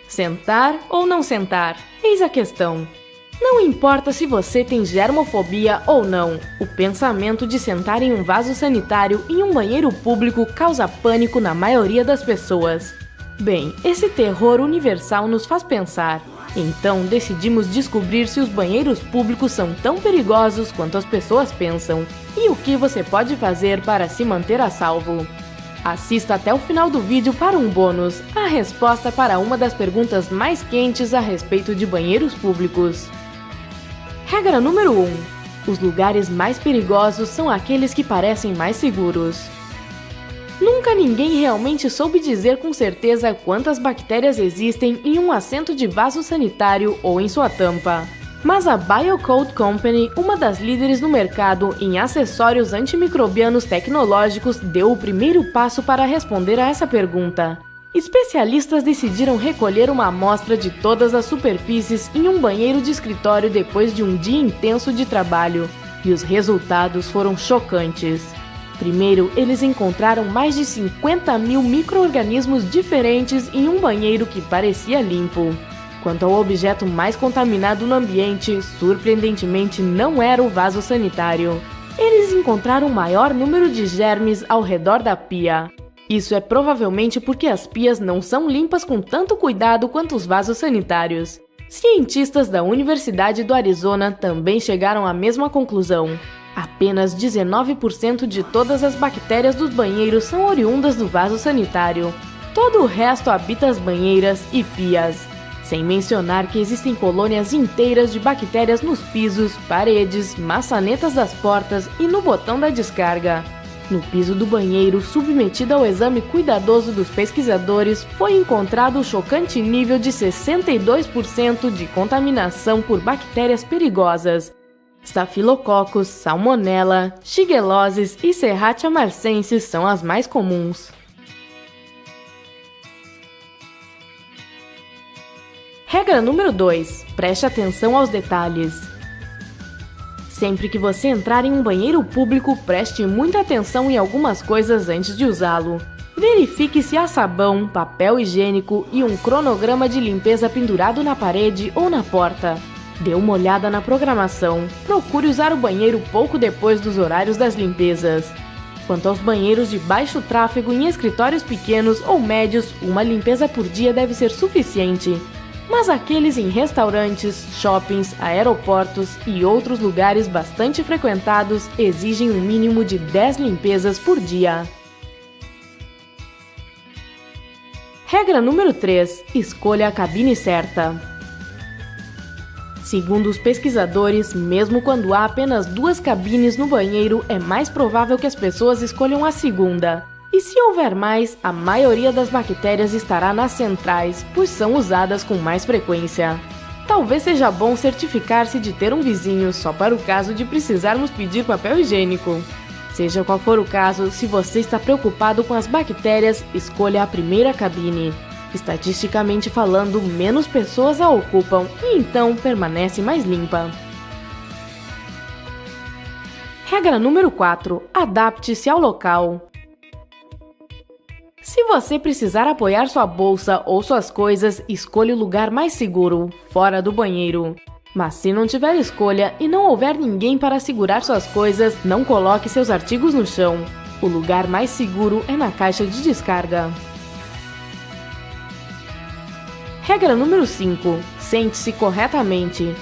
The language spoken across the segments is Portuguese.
Sentar ou não sentar? Eis a questão. Não importa se você tem germofobia ou não, o pensamento de sentar em um vaso sanitário em um banheiro público causa pânico na maioria das pessoas. Bem, esse terror universal nos faz pensar. Então decidimos descobrir se os banheiros públicos são tão perigosos quanto as pessoas pensam e o que você pode fazer para se manter a salvo. Assista até o final do vídeo para um bônus, a resposta para uma das perguntas mais quentes a respeito de banheiros públicos. Regra número 1. Os lugares mais perigosos são aqueles que parecem mais seguros. Nunca ninguém realmente soube dizer com certeza quantas bactérias existem em um assento de vaso sanitário ou em sua tampa. Mas a Biocode Company, uma das líderes no mercado em acessórios antimicrobianos tecnológicos, deu o primeiro passo para responder a essa pergunta. Especialistas decidiram recolher uma amostra de todas as superfícies em um banheiro de escritório depois de um dia intenso de trabalho, e os resultados foram chocantes. Primeiro, eles encontraram mais de 50 mil micro-organismos diferentes em um banheiro que parecia limpo. Quanto ao objeto mais contaminado no ambiente, surpreendentemente não era o vaso sanitário. Eles encontraram o maior número de germes ao redor da pia. Isso é provavelmente porque as pias não são limpas com tanto cuidado quanto os vasos sanitários. Cientistas da Universidade do Arizona também chegaram à mesma conclusão. Apenas 19% de todas as bactérias dos banheiros são oriundas do vaso sanitário. Todo o resto habita as banheiras e pias. Sem mencionar que existem colônias inteiras de bactérias nos pisos, paredes, maçanetas das portas e no botão da descarga. No piso do banheiro, submetido ao exame cuidadoso dos pesquisadores, foi encontrado o chocante nível de 62% de contaminação por bactérias perigosas. Staphylococcus, Salmonella, Shigelloses e Serratia marcescens são as mais comuns. Regra número 2. Preste atenção aos detalhes. Sempre que você entrar em um banheiro público, preste muita atenção em algumas coisas antes de usá-lo. Verifique se há sabão, papel higiênico e um cronograma de limpeza pendurado na parede ou na porta. Dê uma olhada na programação. Procure usar o banheiro pouco depois dos horários das limpezas. Quanto aos banheiros de baixo tráfego em escritórios pequenos ou médios, uma limpeza por dia deve ser suficiente. Mas aqueles em restaurantes, shoppings, aeroportos e outros lugares bastante frequentados exigem um mínimo de 10 limpezas por dia. Regra número 3. Escolha a cabine certa. Segundo os pesquisadores, mesmo quando há apenas 2 cabines no banheiro, é mais provável que as pessoas escolham a segunda. E se houver mais, a maioria das bactérias estará nas centrais, pois são usadas com mais frequência. Talvez seja bom certificar-se de ter um vizinho só para o caso de precisarmos pedir papel higiênico. Seja qual for o caso, se você está preocupado com as bactérias, escolha a primeira cabine. Estatisticamente falando, menos pessoas a ocupam e então permanece mais limpa. Regra número 4. Adapte-se ao local. Se você precisar apoiar sua bolsa ou suas coisas, escolha o lugar mais seguro, fora do banheiro. Mas se não tiver escolha e não houver ninguém para segurar suas coisas, não coloque seus artigos no chão. O lugar mais seguro é na caixa de descarga. Regra número 5. Sente-se corretamente.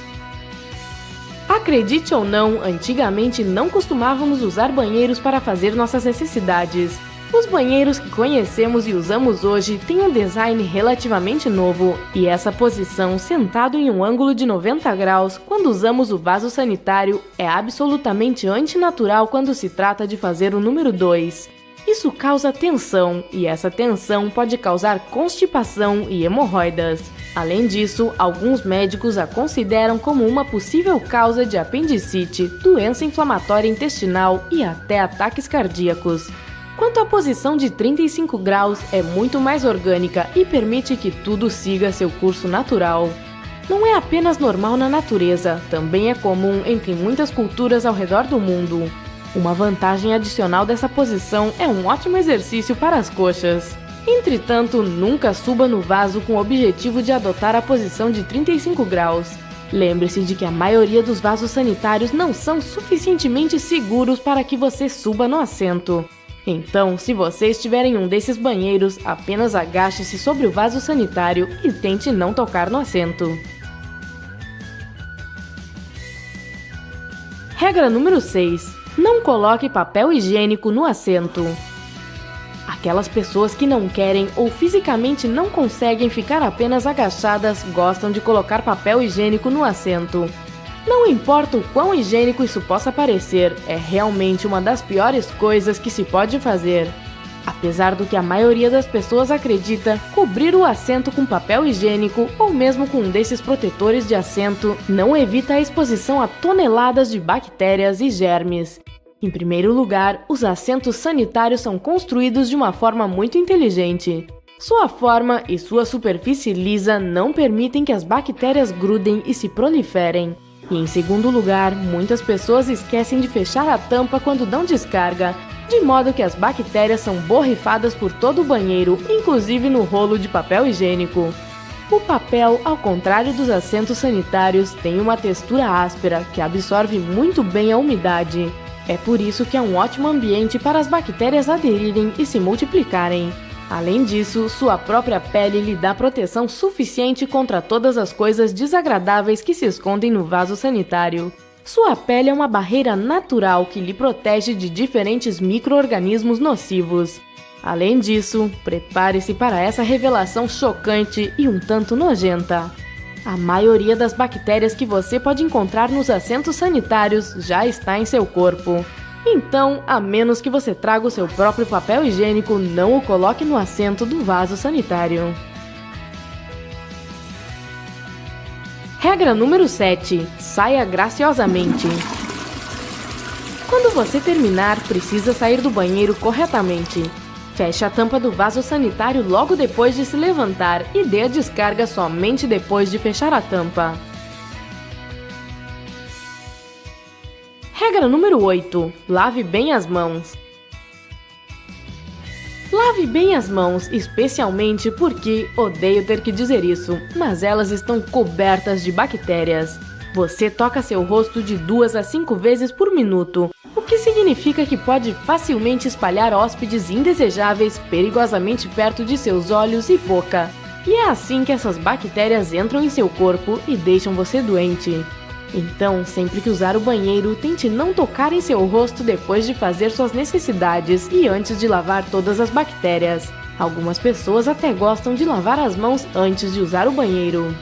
Acredite ou não, antigamente não costumávamos usar banheiros para fazer nossas necessidades. Os banheiros que conhecemos e usamos hoje têm um design relativamente novo, e essa posição, sentado em um ângulo de 90 graus, quando usamos o vaso sanitário, é absolutamente antinatural quando se trata de fazer o número 2. Isso causa tensão, e essa tensão pode causar constipação e hemorroidas. Além disso, alguns médicos a consideram como uma possível causa de apendicite, doença inflamatória intestinal e até ataques cardíacos. Quanto à posição de 35 graus, é muito mais orgânica e permite que tudo siga seu curso natural. Não é apenas normal na natureza, também é comum entre muitas culturas ao redor do mundo. Uma vantagem adicional dessa posição é um ótimo exercício para as coxas. Entretanto, nunca suba no vaso com o objetivo de adotar a posição de 35 graus. Lembre-se de que a maioria dos vasos sanitários não são suficientemente seguros para que você suba no assento. Então, se você estiver em um desses banheiros, apenas agache-se sobre o vaso sanitário e tente não tocar no assento. Regra número 6. Não coloque papel higiênico no assento. Aquelas pessoas que não querem ou fisicamente não conseguem ficar apenas agachadas gostam de colocar papel higiênico no assento. Não importa o quão higiênico isso possa parecer, é realmente uma das piores coisas que se pode fazer. Apesar do que a maioria das pessoas acredita, cobrir o assento com papel higiênico ou mesmo com um desses protetores de assento não evita a exposição a toneladas de bactérias e germes. Em primeiro lugar, os assentos sanitários são construídos de uma forma muito inteligente. Sua forma e sua superfície lisa não permitem que as bactérias grudem e se proliferem. E em segundo lugar, muitas pessoas esquecem de fechar a tampa quando dão descarga, de modo que as bactérias são borrifadas por todo o banheiro, inclusive no rolo de papel higiênico. O papel, ao contrário dos assentos sanitários, tem uma textura áspera que absorve muito bem a umidade. É por isso que é um ótimo ambiente para as bactérias aderirem e se multiplicarem. Além disso, sua própria pele lhe dá proteção suficiente contra todas as coisas desagradáveis que se escondem no vaso sanitário. Sua pele é uma barreira natural que lhe protege de diferentes micro-organismos nocivos. Além disso, prepare-se para essa revelação chocante e um tanto nojenta. A maioria das bactérias que você pode encontrar nos assentos sanitários já está em seu corpo. Então, a menos que você traga o seu próprio papel higiênico, não o coloque no assento do vaso sanitário. Regra número 7. Saia graciosamente. Quando você terminar, precisa sair do banheiro corretamente. Feche a tampa do vaso sanitário logo depois de se levantar e dê a descarga somente depois de fechar a tampa. Regra número 8. Lave bem as mãos. Lave bem as mãos, especialmente porque, odeio ter que dizer isso, mas elas estão cobertas de bactérias. Você toca seu rosto de 2 a 5 vezes por minuto, o que significa que pode facilmente espalhar hóspedes indesejáveis perigosamente perto de seus olhos e boca. E é assim que essas bactérias entram em seu corpo e deixam você doente. Então, sempre que usar o banheiro, tente não tocar em seu rosto depois de fazer suas necessidades e antes de lavar todas as bactérias. Algumas pessoas até gostam de lavar as mãos antes de usar o banheiro.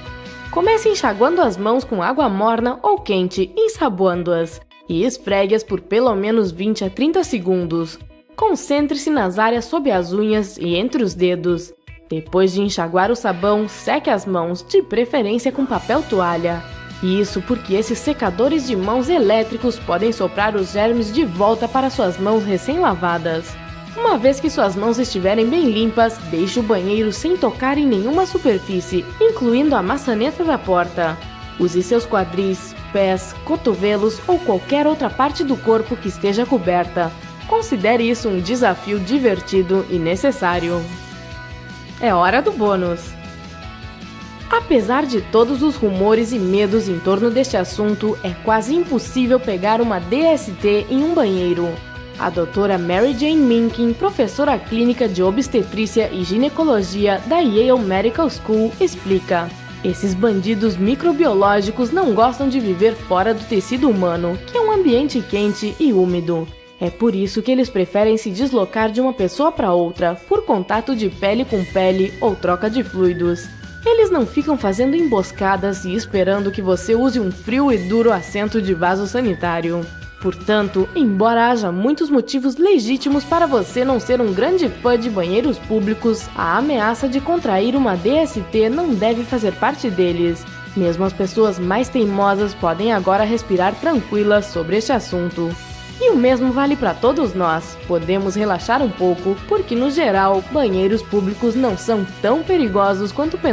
Comece enxaguando as mãos com água morna ou quente, ensaboando-as, e esfregue-as por pelo menos 20 a 30 segundos. Concentre-se nas áreas sob as unhas e entre os dedos. Depois de enxaguar o sabão, seque as mãos, de preferência com papel toalha. Isso porque esses secadores de mãos elétricos podem soprar os germes de volta para suas mãos recém-lavadas. Uma vez que suas mãos estiverem bem limpas, deixe o banheiro sem tocar em nenhuma superfície, incluindo a maçaneta da porta. Use seus quadris, pés, cotovelos ou qualquer outra parte do corpo que esteja coberta. Considere isso um desafio divertido e necessário. É hora do bônus! Apesar de todos os rumores e medos em torno deste assunto, é quase impossível pegar uma DST em um banheiro. A doutora Mary Jane Minkin, professora clínica de obstetrícia e ginecologia da Yale Medical School, explica: esses bandidos microbiológicos não gostam de viver fora do tecido humano, que é um ambiente quente e úmido. É por isso que eles preferem se deslocar de uma pessoa para outra, por contato de pele com pele ou troca de fluidos. Eles não ficam fazendo emboscadas e esperando que você use um frio e duro assento de vaso sanitário. Portanto, embora haja muitos motivos legítimos para você não ser um grande fã de banheiros públicos, a ameaça de contrair uma DST não deve fazer parte deles. Mesmo as pessoas mais teimosas podem agora respirar tranquilas sobre este assunto. E o mesmo vale para todos nós. Podemos relaxar um pouco, porque no geral, banheiros públicos não são tão perigosos quanto pensamos.